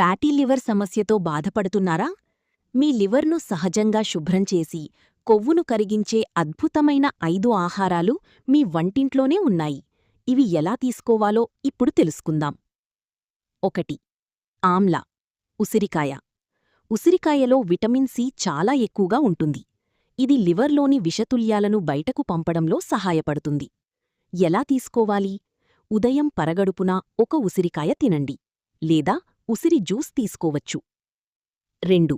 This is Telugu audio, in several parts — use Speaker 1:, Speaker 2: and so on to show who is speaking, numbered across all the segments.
Speaker 1: ఫ్యాటీ లివర్ సమస్యతో బాధపడుతున్నారా? మీ లివర్ను సహజంగా శుభ్రం చేసి కొవ్వును కరిగించే అద్భుతమైన 5 ఆహారాలు మీ వంటింట్లోనే ఉన్నాయి. ఇవి ఎలా తీసుకోవాలో ఇప్పుడు తెలుసుకుందాం. 1. ఆమ్లా, ఉసిరికాయ. ఉసిరికాయలో విటమిన్ సి చాలా ఎక్కువగా ఉంటుంది. ఇది లివర్లోని విషతుల్యాలను బయటకు పంపడంలో సహాయపడుతుంది. ఎలా తీసుకోవాలి? ఉదయం పరగడుపున ఒక ఉసిరికాయ తినండి, లేదా ఉసిరి జ్యూస్ తీసుకోవచ్చు. 2.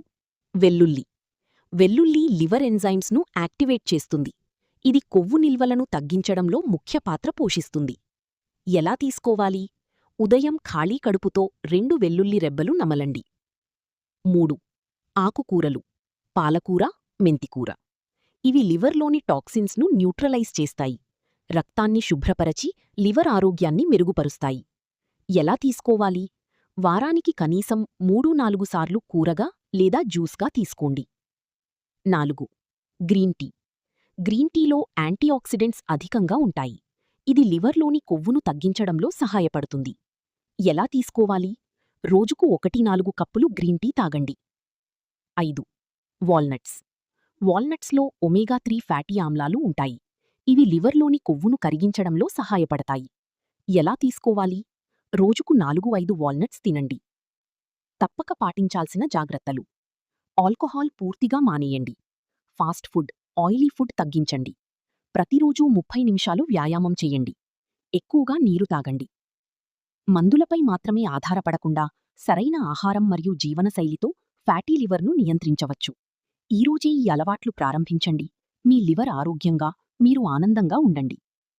Speaker 1: వెల్లుల్లి. వెల్లుల్లి లివర్ ఎంజైమ్స్ను యాక్టివేట్ చేస్తుంది. ఇది కొవ్వు నిల్వలను తగ్గించడంలో ముఖ్య పాత్ర పోషిస్తుంది. ఎలా తీసుకోవాలి? ఉదయం ఖాళీ కడుపుతో 2 వెల్లుల్లి రెబ్బలు నమలండి. 3. ఆకుకూరలు, పాలకూర, మెంతికూర. ఇవి లివర్లోని టాక్సిన్స్ను న్యూట్రలైజ్ చేస్తాయి. రక్తాన్ని శుభ్రపరచి లివర్ ఆరోగ్యాన్ని మెరుగుపరుస్తాయి. ఎలా తీసుకోవాలి? వారానికి కనీసం 3-4 సార్లు కూరగా లేదా జ్యూస్గా తీసుకోండి. 4. Green tea. గ్రీన్ టీలో యాంటీఆక్సిడెంట్స్ అధికంగా ఉంటాయి. ఇది లివర్లోని కొవ్వును తగ్గించడంలో సహాయపడుతుంది. ఎలా తీసుకోవాలి? రోజుకు 1-4 కప్పులు గ్రీన్ టీ తాగండి. 5. వాల్నట్స్. వాల్నట్స్లో ఒమేగా-3 ఫ్యాటీ ఆమ్లాలు ఉంటాయి. ఇవి లివర్లోని కొవ్వును కరిగించడంలో సహాయపడతాయి. ఎలా తీసుకోవాలి? రోజుకు 4-5 వాల్నట్స్ తినండి. తప్పక పాటించాల్సిన జాగ్రత్తలు: ఆల్కహాల్ పూర్తిగా మానేయండి. ఫాస్ట్ ఫుడ్, ఆయిలీ ఫుడ్ తగ్గించండి. ప్రతిరోజూ 30 నిమిషాలు వ్యాయామం చెయ్యండి. ఎక్కువగా నీరు తాగండి. మందులపై మాత్రమే ఆధారపడకుండా సరైన ఆహారం మరియు జీవనశైలితో ఫ్యాటీ లివర్ను నియంత్రించవచ్చు. ఈరోజే ఈ అలవాట్లు ప్రారంభించండి. మీ లివర్ ఆరోగ్యంగా, మీరు ఆనందంగా ఉండండి.